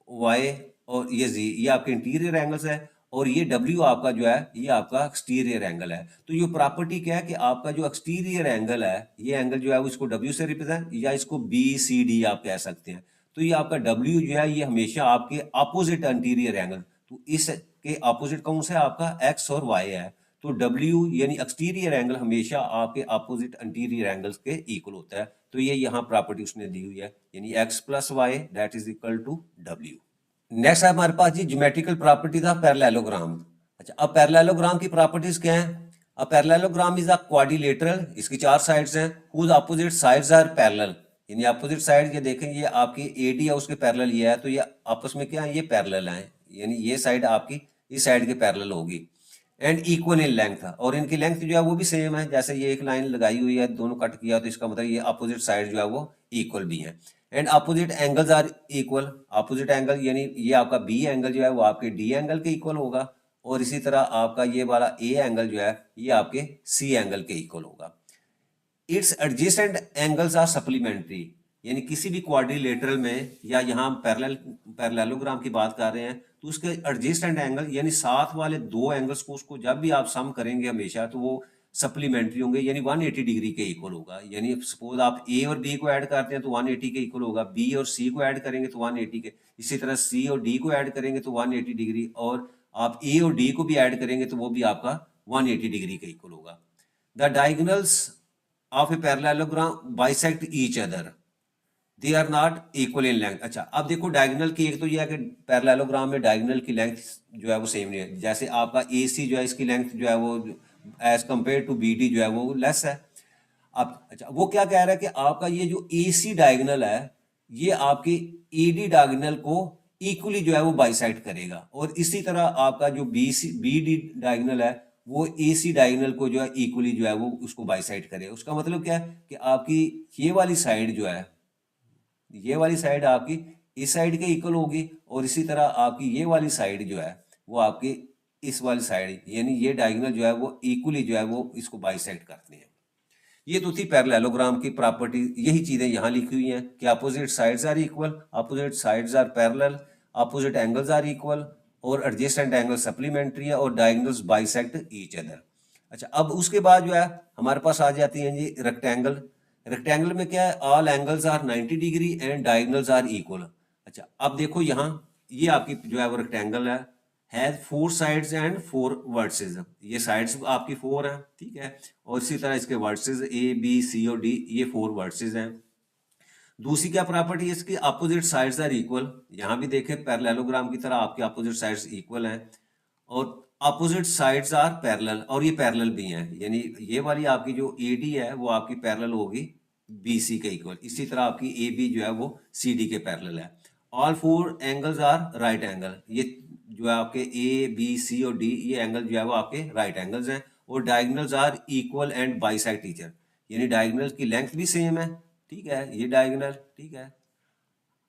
Y और ये Z, ये आपके इंटीरियर एंगल्स है और ये W आपका जो है ये आपका एक्सटीरियर एंगल है। तो ये प्रॉपर्टी क्या है कि आपका जो एक्सटीरियर एंगल है, ये एंगल जो है इसको W से रिप्रेजेंट या इसको BCD आप कह सकते हैं। तो ये आपका W जो है ये हमेशा आपके अपोजिट इंटीरियर एंगल, तो इसके अपोजिट कौन सा है आपका X और Y है। तो W यानी एक्सटीरियर एंगल हमेशा आपके अपोजिट इंटीरियर एंगल्स के इक्वल होता है। तो ये यहाँ प्रॉपर्टी उसने दी हुई है, यानी X plus Y that is equal to W। Next है हमारे पास जी ज्योमेट्रिकल प्रॉपर्टीज ऑफ पैरेललोग्राम। अच्छा, अब पैरेललोग्राम की प्रॉपर्टीज क्या है। अब पैरेललोग्राम इज अ क्वाड्रिलेटरल, इसकी 4 साइड्स हैं, whose opposite sides are parallel, यानी अपोजिट साइड ये देखें ये आपकी AD है उसके पैरेलल ये है, तो ये आपस में क्या है, ये पैरेलल है, यानी ये साइड आपकी इस साइड के पैरेलल होगी। एंड इक्वल इन लेंथ, और इनकी लेंथ जो है वो भी सेम है, जैसे ये एक लाइन लगाई हुई है दोनों कट किया तो इसका मतलब ये अपोजिट साइड जो है वो इक्वल भी है। And opposite angles are equal, opposite angle यानी ये आपका B एंगल जो है वो आपके D एंगल के इक्वल होगा और इसी तरह आपका ये वाला A एंगल जो है ये आपके C एंगल के इक्वल होगा। Its adjacent angles are supplementary, यानी किसी भी क्वाड्रिलेटरल में या यहाँ हम पैरेललोग्राम की बात कर रहे हैं तो उसके एडजेसेंट एंगल यानी साथ वाले 2 एंगल्स को उसको जब भी आप सम करेंगे हमेशा तो वो सप्लीमेंट्री होंगे, यानी 180 डिग्री के इक्वल होगा। यानी सपोज आप A और B को ऐड करते हैं तो 180 के इक्वल होगा, B और C को ऐड करेंगे तो 180 के, इसी तरह C और D को ऐड करेंगे तो 180 डिग्री, और आप A और D को भी ऐड करेंगे तो वो भी आपका 180 डिग्री के इक्वल होगा। The diagonals of a parallelogram bisect each other, they are not equal in length. अच्छा, अब देखो डायगोनल की एक तो ये है कि पैरेललोग्राम में डायगोनल की लेंथ जो है वो सेम नहीं है, जैसे आपका AC जो है इसकी लेंथ जो है वो एज कंपेयर टू BD जो है वो लेस है। अब अच्छा, वो क्या कह रहा है कि आपका ये जो AC डायगोनल है ये आपकी AD डायगोनल को इक्वली जो है वो बाइसेक्ट करेगा, और इसी तरह आपका जो BD डायगोनल है वो AC डायगोनल को जो है इक्वली जो है वो उसको बाइसेक्ट करेगा। उसका मतलब क्या है कि आपकी ये वाली साइड जो है, ये वाली साइड आपकी इस साइड के इक्वल होगी और इसी तरह आपकी ये वाली साइड जो है वो आपकी इस वाली साइड, यानी ये डायगोनल जो है वो इक्वली जो है वो इसको बाइसेक्ट करते हैं। ये तो थी पैरेललोग्राम की प्रॉपर्टी, यही चीजें यहाँ लिखी हुई हैं कि opposite sides are equal, opposite sides are parallel, opposite angles are equal और एडजेसेंट एंगल सप्लीमेंट्री है और डायगोनल्स बाइसेक्ट ईच अदर। अच्छा, अब उसके बाद जो है हमारे पास आ जाती हैं जी रेक्टेंगल। रेक्टेंगल में क्या है, all angles are 90 degree and diagonals are equal. अच्छा, अब देखो यहाँ ये आपकी जो है वो रेक्टेंगल है, हैज 4 साइड्स एंड 4 वर्टिसेस, ये साइड्स आपकी 4 हैं, ठीक है, और इसी तरह इसके वर्टिसेस A B C और D, ये 4 वर्टिसेस हैं। दूसरी क्या प्रॉपर्टी है इसकी, अपोजिट साइड्स आर इक्वल, यहाँ भी देखें पैरेललोग्राम की तरह आपके अपोजिट साइड्स इक्वल हैं और अपोजिट साइड्स आर पैरेलल, और ये पैरेलल भी हैं, यानी ये वाली आपकी जो AD है वो आपकी पैरेलल होगी BC के इक्वल, इसी तरह आपकी AB जो है वो CD के पैरेलल है। All 4 angles are right angle, ये जो है आपके A B C और D ये एंगल जो है वो आपके राइट एंगल्स हैं और diagonals are equal and bisect each other, यानी डायगोनल की लेंथ भी सेम है, ठीक है, ये डायगोनल, ठीक है।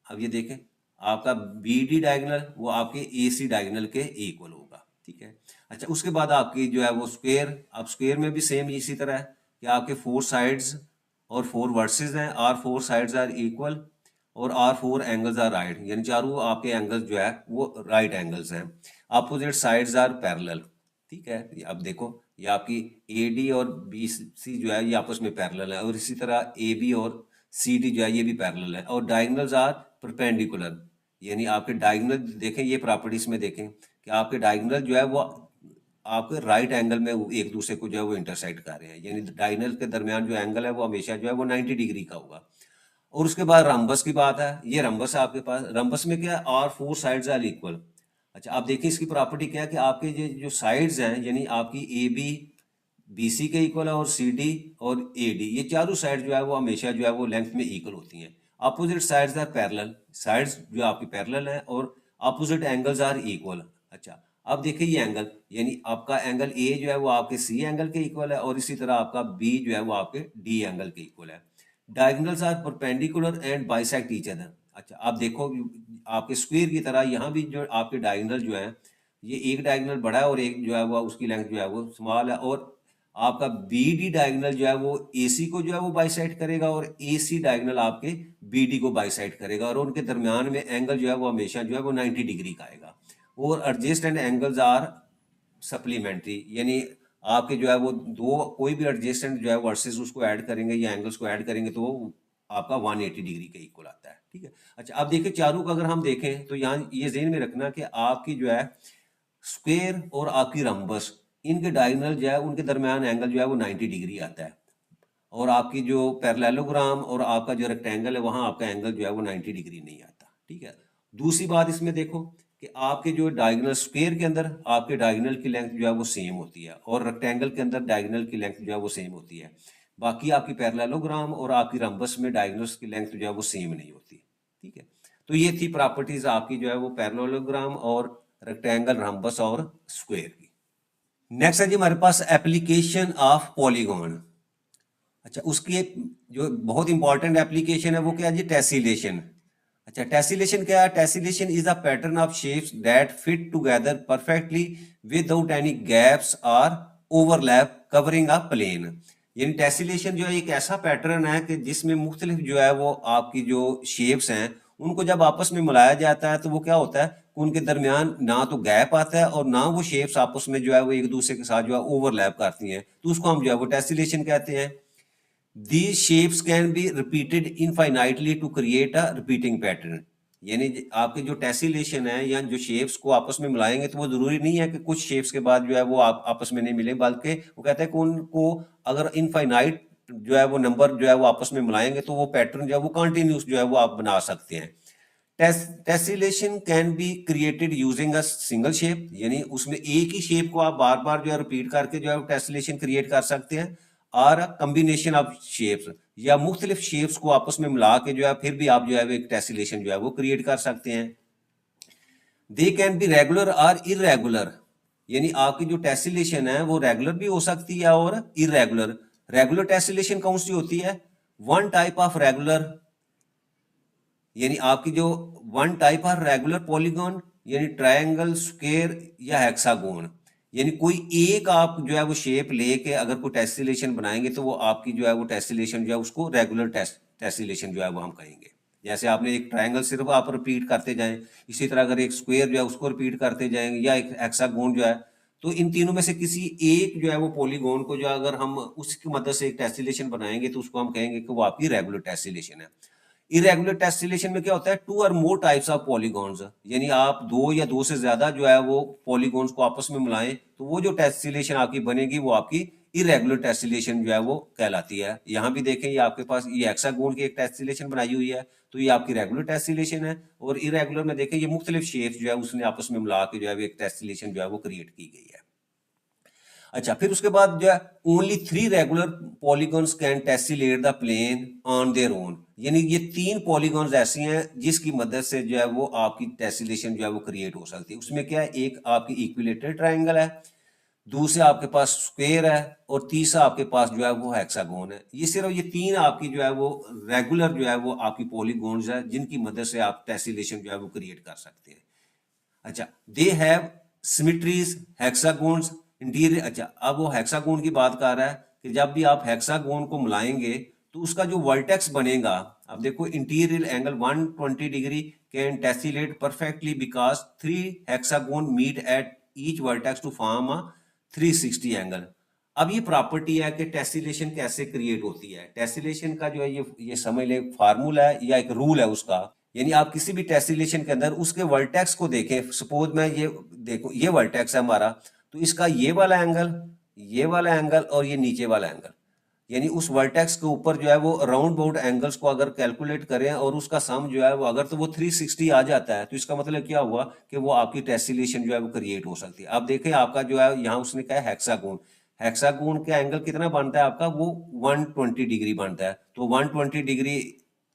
अब ये देखें आपका बी डी डायगोनल वो आपके ए सी डायगोनल के इक्वल होगा, ठीक है। अच्छा, उसके बाद आपकी जो है वो स्क्वायर, अब स्क्वायर में भी सेम इसी तरह है कि आपके 4 साइड्स और 4 वर्सेस हैं, आर 4 साइड्स आर इक्वल और आर 4 एंगल्स आर राइट, यानी चारों आपके एंगल्स जो है वो राइट एंगल्स हैं। अपोजिट साइड्स आर पैरेलल, ठीक है। अब देखो ये आपकी ए डी और बी सी जो है ये आपस में पैरेलल है, और इसी तरह ए बी और सी डी जो है ये भी पैरेलल है, और डायगोनल्स आर परपेंडिकुलर, यानी आपके डायगोनल देखें, ये प्रॉपर्टीज में देखें कि आपके डायगोनल जो है वो आपके राइट एंगल में एक दूसरे को जो है वो इंटरसेक्ट कर रहे हैं, यानी डायगोनल के दरमियान जो एंगल है वो हमेशा जो है वो 90 डिग्री का होगा। और उसके बाद रंबस की बात है, ये रंबस है आपके पास, रंबस में क्या है, आर 4 साइड्स आर इक्वल। अच्छा, आप देखिए इसकी प्रॉपर्टी क्या है कि आपके ये जो साइड्स हैं, यानी आपकी ए बी बी सी के इक्वल है और सी डी और ए डी, ये चारों साइड जो है वो हमेशा जो है वो लेंथ में इक्वल होती हैं। Opposite sides are parallel, sides जो आपकी पैरेलल है और अपोजिट एंगल्स आर इक्वल। अच्छा, अब देखिए ये एंगल, यानी आपका एंगल ए जो है वो आपके सी एंगल के इक्वल है, और इसी तरह आपका बी जो है वो आपके डी एंगल के इक्वल है। Diagonals are perpendicular and bisect each other. अच्छा, आप देखो आपके स्क्वायर की तरह यहाँ भी जो आपके डायगोनल जो है, ये एक डायगोनल बड़ा है और एक जो है वो उसकी लेंथ जो है वो स्मॉल है, और आपका बी डी डायगोनल जो है वो ए सी को जो है वो बाइसेक्ट करेगा और ए सी डायगोनल आपके बी डी को बाइसेक्ट करेगा, और उनके दरमियान में एंगल जो है वो हमेशा जो है वो 90 डिग्री का आएगा। और एडजेसेंट एंगल्स आर सप्लीमेंट्री, यानी आपके जो है वो दो कोई भी एडजेसेंट जो है वर्सेस उसको ऐड करेंगे या एंगल्स को ऐड करेंगे तो वो आपका 180 डिग्री के इक्वल आता है, ठीक है। अच्छा, अब देखिए चारों का अगर हम देखें तो यहाँ ये ज़हन में रखना कि आपकी जो है स्क्वायर और आपकी रंबस, इनके डायगोनल जो है उनके दरमियान एंगल जो है वो 90 डिग्री आता है, और आपकी जो पैरेललोग्राम और आपका जो रेक्टेंगल है वहाँ आपका एंगल जो है वो 90 डिग्री नहीं आता, ठीक है। दूसरी बात इसमें देखो कि आपके जो डायगोनल स्क्वायर के अंदर आपके डायगोनल की लेंथ जो है वो सेम होती है, और रेक्टेंगल के अंदर डायगोनल की लेंथ जो है वो सेम होती है। बाकी आपकी पैरेललोग्राम और आपकी रंबस में डायगोनल्स की लेंथ जो है वो सेम नहीं होती, ठीक है। तो ये थी प्रॉपर्टीज आपकी जो है वो पैरेललोग्राम और रेक्टेंगल, रंबस और स्क्वायर की। नेक्स्ट है जी हमारे पास एप्लीकेशन ऑफ पॉलीगॉन। अच्छा, उसकी एक जो बहुत इंपॉर्टेंट एप्लीकेशन है वो क्या है जी, टेसिलेशन। अच्छा, टेसिलेशन क्या है, tessellation is a pattern of shapes that fit together perfectly without any gaps और ओवरलैप कवरिंग अ प्लेन। यानी टेसिलेशन जो है एक ऐसा पैटर्न है कि जिसमें मुख्तलिफ जो है वो आपकी जो शेप्स हैं उनको जब आपस में मिलाया जाता है तो वो क्या होता है, उनके दरमियान ना तो गैप आता है और ना वो शेप्स आपस में जो है वो एक दूसरे के साथ जो है ओवरलैप करती हैं, तो उसको हम जो है वो टेसिलेशन कहते हैं। These shapes can be repeated infinitely to create a repeating pattern। यानी आपके जो टेसिलेशन है या जो शेप्स को आपस में मिलाएंगे तो वो जरूरी नहीं है कि कुछ शेप्स के बाद जो है वो आपस में नहीं मिले, बल्कि वो कहते हैं कि उनको अगर इनफाइनाइट जो है वो नंबर जो है वो आपस में मिलाएंगे तो वो पैटर्न जो है वो कंटिन्यूस जो है वो आप बना सकते हैं। Tessellation can be created using a single shape, यानी उसमें एक ही शेप को आप बार बार जो है रिपीट करके जो है टेसिलेशन क्रिएट कर सकते हैं, और कम्बिनेशन ऑफ शेप्स या मुख्तलिफ शेप्स को आपस में मिला के जो है फिर भी आप जो है एक टेसिलेशन जो है वो क्रिएट कर सकते हैं। दे कैन बी रेगुलर और इरेगुलर, यानी आपकी जो टेसिलेशन है वो रेगुलर भी हो सकती है और इरेगुलर। रेगुलर टेसिलेशन कौन सी होती है, वन टाइप ऑफ रेगुलर, यानी आपकी जो one type of regular polygon, यानी ट्रायंगल, स्क्वायर या हेक्सागोन, यानी कोई एक आप जो है वो शेप लेके अगर कोई टेसिलेशन बनाएंगे तो वो आपकी जो है वो टेसिलेशन जो है उसको रेगुलर टेसिलेशन जो है वो हम कहेंगे। जैसे आपने एक ट्रायंगल सिर्फ आप रिपीट करते जाएं, इसी तरह अगर एक स्क्वायर जो है उसको रिपीट करते जाएंगे या एक हेक्सागोन जो है, तो इन तीनों में से किसी एक जो है वो पॉलीगॉन को जो अगर हम उसकी मदद से एक टेसिलेशन बनाएंगे तो उसको हम कहेंगे कि वो आपकी रेगुलर टेसिलेशन है। इरेगुलर टेसिलेशन में क्या होता है, टू और मोर टाइप्स ऑफ पॉलीगॉन्स, यानी आप दो या दो से ज्यादा जो है वो पॉलीगॉन्स को आपस में मिलाएं तो वो जो टेसिलेशन आपकी बनेगी वो आपकी इरेगुलर टेसिलेशन जो है वो कहलाती है। यहाँ भी देखें ये आपके पास ये हेक्सागोन की एक टेसिलेशन बनाई हुई है तो ये आपकी रेगुलर टेसिलेशन है, और इरेगुलर में देखें ये मुख्तलिफ शेप्स जो है उसने आपस में मिला के जो है एक टेसिलेशन जो है वो क्रिएट की गई है। अच्छा, फिर उसके बाद जो है only 3 regular polygons can tessellate the plane on their own, यानी ये 3 पॉलीगॉन्स ऐसी हैं जिसकी मदद से जो है वो आपकी टेसिलेशन जो है वो क्रिएट हो सकती है। उसमें क्या है, एक आपकी इक्विलेटरल ट्रायंगल है, दूसरा आपके पास स्क्वायर है और तीसरा आपके पास जो है वो हेक्सागोन है। ये सिर्फ ये तीन आपकी जो है वो रेगुलर जो है वो आपकी पॉलीगॉन्स है जिनकी मदद से आप टेसिलेशन जो है वो क्रिएट कर सकते हैं। अच्छा, दे हैव सिमिट्रीज हेक्सागोन्स इंटीरियर। अच्छा, अब वो हेक्सागोन की बात कर रहा है कि जब भी आप हेक्सागोन को मिलाएंगे तो उसका जो वर्टेक्स बनेगा, अब देखो interior angle 120 degree can tessellate perfectly because 3 hexagon meet at each vertex to form a 360 angle. अब ये प्रॉपर्टी है कि टेसिलेशन कैसे क्रिएट होती है। टेसिलेशन का जो है ये समझ ले फार्मूला है या एक रूल है उसका। यानी आप किसी भी टेसिलेशन के अंदर उसके वर्टेक्स को देखें। सपोज मैं ये देखो, ये वर्टेक्स है हमारा, तो इसका ये वाला एंगल और ये नीचे वाला एंगल, यानी उस वर्टेक्स के ऊपर जो है वो राउंड बाउंड एंगल्स को अगर कैलकुलेट करें और उसका सम जो है वो अगर तो वो 360 आ जाता है, तो इसका मतलब क्या हुआ कि वो आपकी टेसिलेशन जो है वो क्रिएट हो सकती है। अब देखें आपका जो है यहाँ उसने कहा हेक्सागोन, हेक्सागोन का एंगल कितना बनता है आपका, वो 120 डिग्री बनता है। तो 120 डिग्री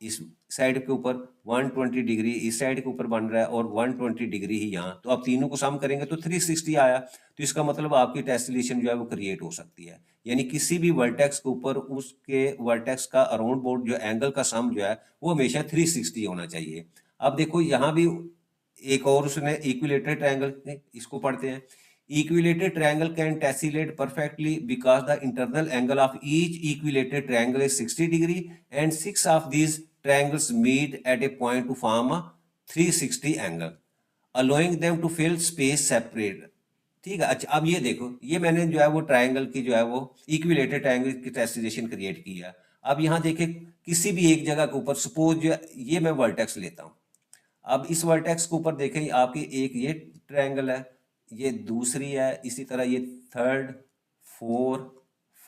इस साइड के ऊपर, 120 डिग्री इस साइड के ऊपर बन रहा है और 120 डिग्री ही यहाँ, तो आप तीनों को सम करेंगे तो 360 आया। तो इसका मतलब आपकी टेसिलेशन जो है वो क्रिएट हो सकती है। यानी किसी भी वर्टेक्स के ऊपर उसके वर्टेक्स का अराउंड बोर्ड जो एंगल का सम जो है वो हमेशा 360 होना चाहिए। अब देखो यहाँ भी एक और उसने इक्विलेटरल ट्रायंगल, इसको पढ़ते हैं। Equilateral triangle can tessellate perfectly because the internal angle of each equilateral triangle is 60 degree and 6 of these triangles meet at a point to form a 360 angle allowing them to fill space separate. ठीक है। अच्छा, अब ये देखो, ये मैंने जो है वो ट्रायंगल की जो है वो इक्विलेटरल ट्रायंगल की टेसिलेशन क्रिएट की है। अब यहाँ देखे किसी भी एक जगह के ऊपर, सपोज जो ये मैं वर्टेक्स लेता हूँ। अब इस वर्टेक्स के ऊपर देखें आपकी एक ये ट्रायंगल है, ये दूसरी है, इसी तरह ये थर्ड, 4,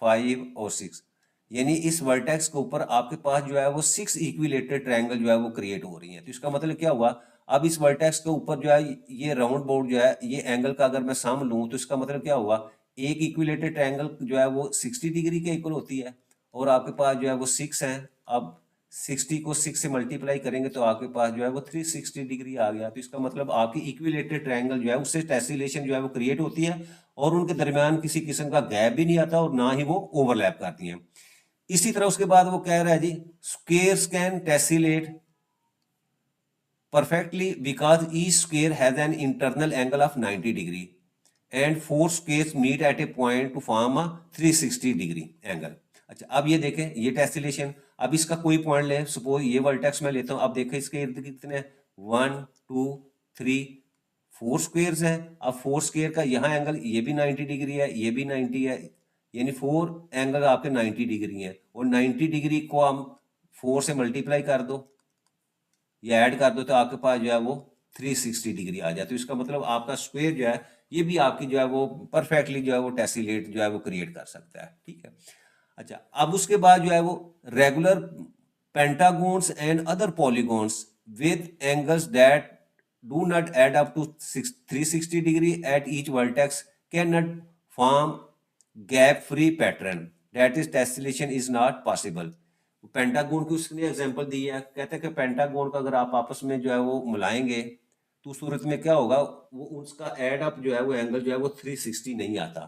5 और 6, यानी इस वर्टेक्स के ऊपर आपके पास जो है वो 6 इक्विलेटरल ट्रायंगल जो है वो क्रिएट हो रही है। तो इसका मतलब क्या हुआ, अब इस वर्टेक्स के ऊपर जो है ये राउंड बोर्ड जो है ये एंगल का अगर मैं सम लूँ तो इसका मतलब क्या हुआ, एक इक्विलेटरल ट्रायंगल जो है वो 60 डिग्री के इक्वल होती है और आपके पास जो है वो 6 है। अब 60 को 6 से मल्टीप्लाई करेंगे तो आपके पास जो है वो 360 डिग्री आ गया। तो इसका मतलब आपकी इक्विलेटरल ट्रायंगल जो है उससे टेसिलेशन जो है वो क्रिएट होती है और उनके दरमियान किसी किस्म का गैप भी नहीं आता और ना ही वो ओवरलैप करती हैं। इसी तरह उसके बाद वो कह रहा है जी, squares can tessellate perfectly because each square has an internal angle of 90 degree and four squares meet at a point to form a 360 degree angle। अच्छा, अब ये देखें ये टेसिलेशन। अब इसका कोई पॉइंट ले, सपोज ये वर्टेक्स में लेता हूँ। अब देखें इसके इर्द कितने, 1 2 3 4 स्क्वेयर्स हैं। अब 4 स्क्वेयर का यहाँ एंगल ये भी 90 डिग्री है, ये भी 90 है, यानी 4 एंगल आपके 90 डिग्री हैं और 90 डिग्री को हम 4 से मल्टीप्लाई कर दो या ऐड कर दो तो आपके पास जो है वो 360 डिग्री आ जाए। तो इसका मतलब आपका स्क्वायर जो है ये भी आपकी जो है वो परफेक्टली जो है वो टेसिलेट जो है वो क्रिएट कर सकता है। ठीक है। अच्छा, अब उसके बाद जो है वो regular pentagons and other polygons with angles that do not add up to 360 degree at each vertex can not form gap free pattern that is tessellation is not possible. Pentagon की उसने एग्जांपल दी है, कहते हैं कि pentagon का अगर आप आपस में जो है वो मिलाएंगे तो सूरत में क्या होगा, वो उसका एड अप जो है वो एंगल जो है वो 360 नहीं आता।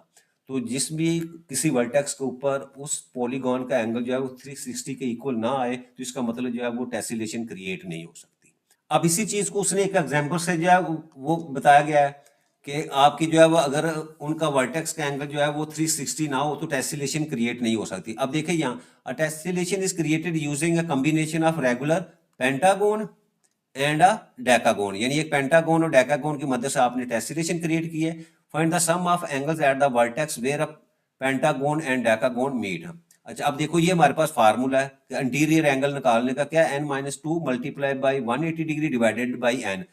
तो जिस भी किसी वर्टेक्स के ऊपर उस पॉलीगॉन का एंगल जो है वो 360 के इक्वल ना आए तो इसका मतलब जो है वो टेसिलेशन क्रिएट नहीं हो सकती। अब इसी चीज को उसने एक एग्जांपल से जो है वो बताया गया है कि आपकी जो है वो अगर उनका वर्टेक्स का एंगल जो है वो 360 ना हो तो टेसिलेशन क्रिएट नहीं हो सकती। अब देखिए यहाँ, a tessellation is created using a combination of regular pentagon and a decagon, यानी एक पेंटागोन और डेकागोन की मदद से आपने टेसिलेशन क्रिएट की है। Find the sum of angles at the vertex where a pentagon and decagon meet. अच्छा, अब देखो ये हमारे पास फार्मूला है कि इंटीरियर एंगल निकालने का क्या, n-2 multiply by 180 degree divided by n,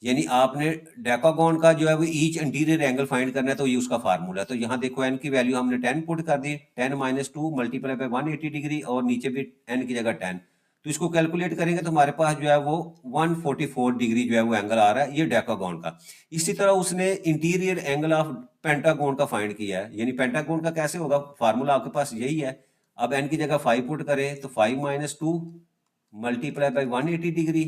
यानी आपने डेकागोन का जो है वो ईच इंटीरियर एंगल फाइंड करना है तो ये उसका फार्मूला है। तो यहाँ देखो n की वैल्यू हमने 10 पुट कर दी, 10-2 मल्टीप्लाई बाय 180 डिग्री और नीचे भी n की जगह 10। तो इसको कैलकुलेट करेंगे तो हमारे पास जो है वो 144 डिग्री जो है वो एंगल आ रहा है ये डेकागोन का। इसी तरह उसने इंटीरियर एंगल ऑफ पेंटागोन का फाइंड किया है, यानी पेंटागोन का कैसे होगा, फार्मूला आपके पास यही है। अब n की जगह 5 पुट करें तो 5-2 मल्टीप्लाई बाई 180 डिग्री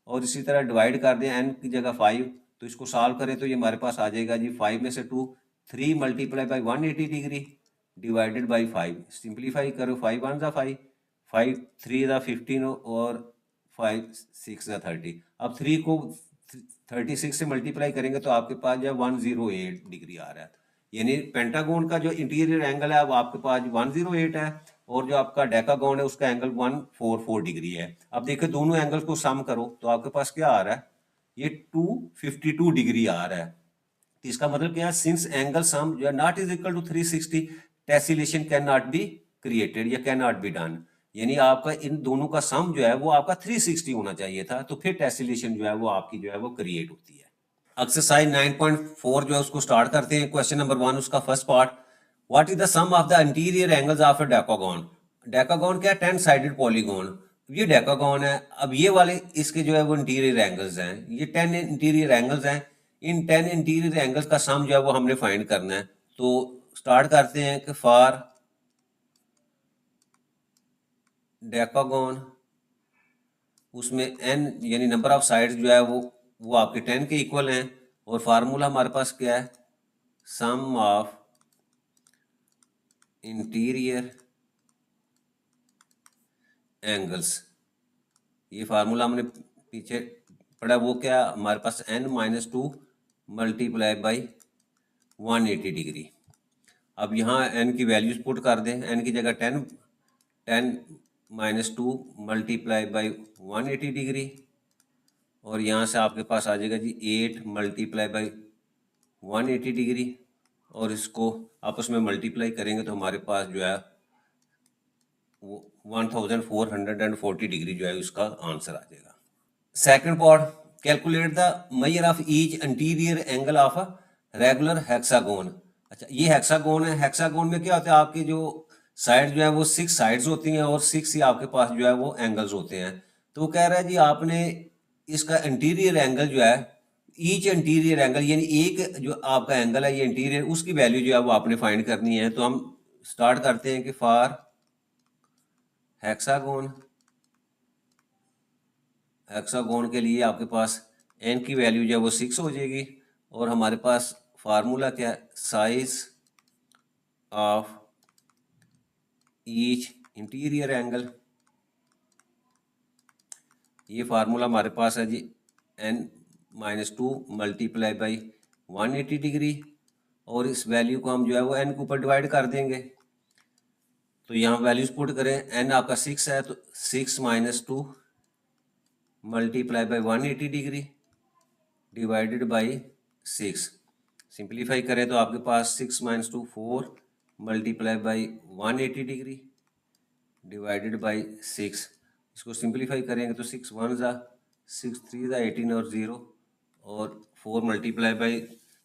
और इसी तरह डिवाइड कर दें n की जगह 5, तो इसको सॉल्व करें तो ये हमारे पास आ जाएगा जी 5 में से 2 3 multiply by 180 degree divided by 5, simplify करो, 5 1 ज़ा 5, 5 3 ज़ा 15 और 5 6 ज़ा 30। अब 3 को 36 से मल्टीप्लाई करेंगे तो आपके पास जो है 108 डिग्री आ रहा है। यानी पेंटागोन का जो इंटीरियर एंगल है वो आपके पास 108 है और जो आपका डेकागोन है उसका एंगल 144 डिग्री है। अब देखो दोनों एंगल को सम करो तो आपके पास क्या आ रहा है, ये 252 डिग्री आ रहा है। तो इसका मतलब क्या है, सिंस एंगल सम जो है not is equal to 360, tessellation can not be created या कैन नॉट बी डन। यानी आपका इन दोनों का सम जो है वो आपका 360 होना चाहिए था, तो फिर टेसिलेशन जो है वो आपकी जो है वो क्रिएट होती है। एक्सरसाइज 9.4 जो है उसको स्टार्ट करते हैं। क्वेश्चन नंबर 1 उसका first part, what is the sum of the interior angles of a decagon. Decagon क्या है, 10 साइडेड पॉलीगोन। ये डेकागोन है। अब ये वाले इसके जो है वो इंटीरियर एंगल्स हैं, ये 10 इंटीरियर एंगल्स हैं। इन 10 इंटीरियर एंगल्स का सम जो है वो हमने फाइंड करना है। तो स्टार्ट करते हैं कि फॉर डेकागोन, उसमें n यानी नंबर ऑफ साइड्स जो है वो आपके 10 के इक्वल हैं और फार्मूला हमारे पास क्या है, सम ऑफ इंटीरियर एंगल्स। ये फार्मूला हमने पीछे पढ़ा, वो क्या हमारे पास n-2 मल्टीप्लाई बाई 180 डिग्री। अब यहाँ n की वैल्यूज पुट कर दें, n की जगह 10 - 2 मल्टीप्लाई बाई 180 डिग्री और यहाँ से आपके पास आ जाएगा जी 8 मल्टीप्लाई बाई 180 डिग्री और इसको आपस में मल्टीप्लाई करेंगे तो हमारे पास जो है वो 1440 डिग्री जो है उसका आंसर आ जाएगा। Second part, calculate the measure of each interior angle of a regular hexagon. अच्छा, ये हेक्सागोन है। हेक्सागोन में क्या होता है, आपकी जो साइड जो है वो 6 साइड्स होती हैं और 6 ही आपके पास जो है वो एंगल्स होते हैं। तो वो कह रहा है जी आपने इसका इंटीरियर एंगल जो है, ईच इंटीरियर एंगल यानी एक जो आपका एंगल है ये इंटीरियर, उसकी वैल्यू जो है वो आपने फाइंड करनी है। तो हम स्टार्ट करते हैं कि फॉर हेक्सागोन, हेक्सागोन के लिए आपके पास n की वैल्यू जो है वो 6 हो जाएगी और हमारे पास फार्मूला क्या है, size of each interior angle. ये फार्मूला हमारे पास है जी n-2 मल्टीप्लाई बाई 180 डिग्री और इस वैल्यू को हम जो है वो n के ऊपर डिवाइड कर देंगे। तो यहाँ वैल्यूज पुट करें, n आपका 6 है तो 6 - 2 multiply by 180 degree divided by 6। Simplify करें तो आपके पास 6 - 2 4 multiply by 180 degree divided by 6। इसको सिंप्लीफाई करेंगे तो 6 1 ज़ा 6 3 ज़ा 18 और 0 और 4 मल्टीप्लाई बाई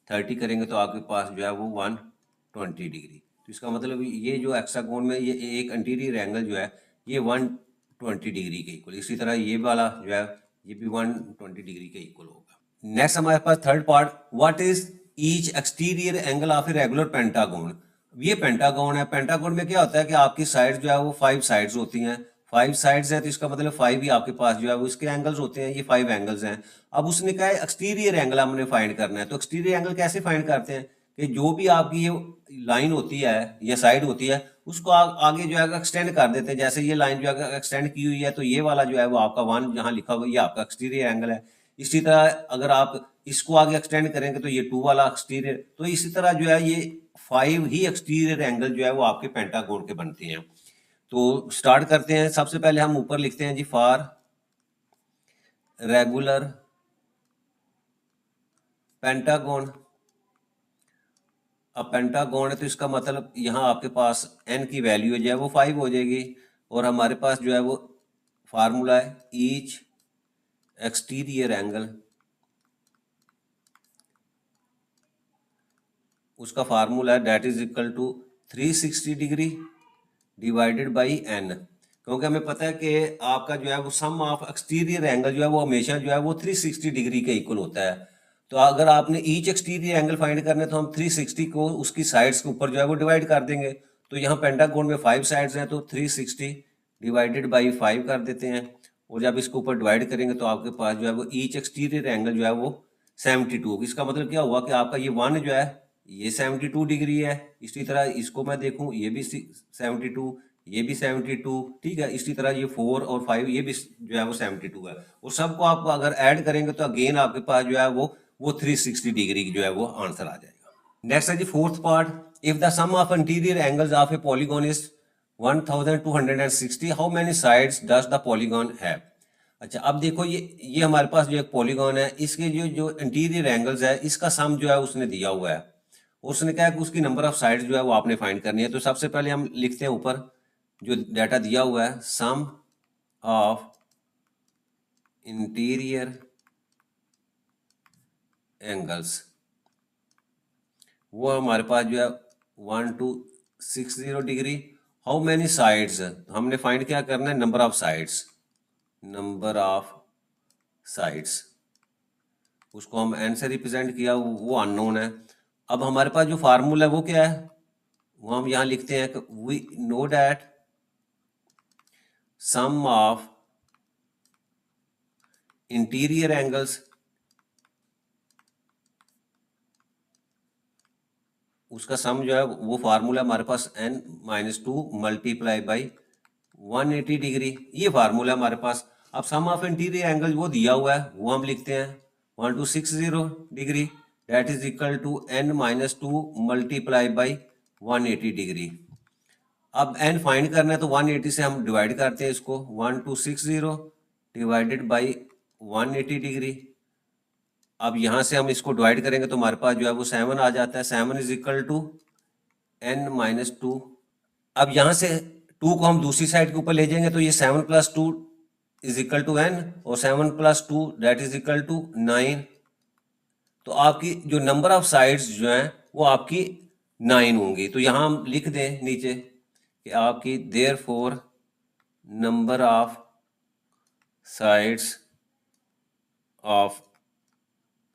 30 करेंगे तो आपके पास जो है वो 120 डिग्री। तो इसका मतलब ये जो हेक्सागोन में ये एक इंटीरियर एंगल जो है ये 120 डिग्री के इक्वल, इसी तरह ये वाला जो है ये भी 120 डिग्री के इक्वल होगा। नेक्स्ट हमारे पास third part, what is each exterior angle of a regular pentagon. ये पेंटागोन है। पेंटागोन में क्या होता है कि आपकी साइड जो है वो 5 साइड्स होती हैं। 5 साइड्स है तो इसका मतलब 5 ही आपके पास जो है वो इसके एंगल्स होते हैं। ये 5 एंगल्स हैं। अब उसने कहा है एक्सटीरियर एंगल हमने फाइंड करना है। तो एक्सटीरियर एंगल कैसे फाइंड करते हैं कि जो भी आपकी ये लाइन होती है या साइड होती है उसको आगे जो है एक्सटेंड कर देते हैं। जैसे ये लाइन जो है एक्सटेंड की हुई है तो ये वाला जो है वो आपका 1 जहाँ लिखा हुआ ये आपका एक्सटीरियर एंगल है। इसी तरह अगर आप इसको आगे एक्सटेंड करेंगे तो ये 2 वाला एक्सटीरियर, तो इसी तरह जो है ये 5 ही एक्सटीरियर एंगल जो है वो आपके पेंटागोन के बनते हैं। तो स्टार्ट करते हैं। सबसे पहले हम ऊपर लिखते हैं जी फॉर रेगुलर पेंटागोन। अब पेंटागोन है तो इसका मतलब यहाँ आपके पास n की वैल्यू जो है वो 5 हो जाएगी और हमारे पास जो है वो फार्मूला है ईच एक्सटीरियर एंगल, उसका फार्मूला है that is equal to 360 degree divided by n। क्योंकि हमें पता है कि आपका जो है वो सम ऑफ एक्सटीरियर एंगल जो है वो हमेशा जो है वो 360 डिग्री के इक्वल होता है। तो अगर आपने ईच एक्सटीरियर एंगल फाइंड करने तो हम 360 को उसकी साइड्स के ऊपर जो है वो डिवाइड कर देंगे। तो यहाँ पेंटागोन में 5 साइड्स हैं तो 360 डिवाइडेड बाई 5 कर देते हैं और जब इसके ऊपर डिवाइड करेंगे तो आपके पास जो है वो ईच एक्सटीरियर एंगल जो है वो 72 होगी। इसका मतलब क्या हुआ कि आपका ये 1 जो है ये 72 डिग्री है। इसी तरह इसको मैं देखूं, ये भी 72, ये भी 72, ठीक है। इसी तरह ये 4 और 5 ये भी जो है वो 72 है। और सबको आप अगर ऐड करेंगे तो अगेन आपके पास जो है वो 360 डिग्री जो है वो आंसर आ जाएगा। नेक्स्ट है जी fourth part, if the sum of interior angles of a polygon is 1260, how many sides does the polygon have. अच्छा, अब देखो ये हमारे पास जो एक पॉलीगॉन है, इसके जो इंटीरियर एंगल्स है, इसका सम जो है उसने दिया हुआ है। उसने कहा कि उसकी नंबर ऑफ साइड्स जो है वो आपने फाइंड करनी है। तो सबसे पहले हम लिखते हैं ऊपर जो डाटा दिया हुआ है, सम ऑफ इंटीरियर एंगल्स, वो हमारे पास जो है 1260 डिग्री। हाउ मैनी साइड्स, हमने फाइंड क्या करना है, number of sides, number of sides, उसको हम एन से रिप्रेजेंट किया, वो अननोन है। अब हमारे पास जो फार्मूला है वो क्या है, वो हम यहाँ लिखते हैं कि we know that sum of interior angles, उसका सम जो है वो फार्मूला हमारे पास n-2 मल्टीप्लाई बाई 180 डिग्री, ये फार्मूला हमारे पास। अब सम ऑफ इंटीरियर एंगल वो दिया हुआ है, वो हम लिखते हैं 1260 degree, that is equal to n-2 multiply by 180 degree. अब n फाइंड करना है तो 180 से हम डिवाइड करते हैं इसको, 1260 डिवाइडेड बाई 180 डिग्री। अब यहाँ से हम इसको डिवाइड करेंगे तो हमारे पास जो है वो 7 आ जाता है, 7 इज इक्वल टू n-2। अब यहाँ से 2 को हम दूसरी साइड के ऊपर ले जाएंगे तो ये 7 + 2 इज इक्वल टू n, और 7 + 2 दैट इज इक्वल टू 9। तो आपकी जो नंबर ऑफ साइड्स जो हैं वो आपकी 9 होंगी। तो यहाँ हम लिख दें नीचे कि आपकी therefore number of sides of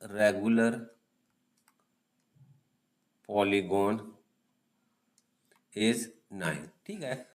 regular polygon is 9, ठीक है।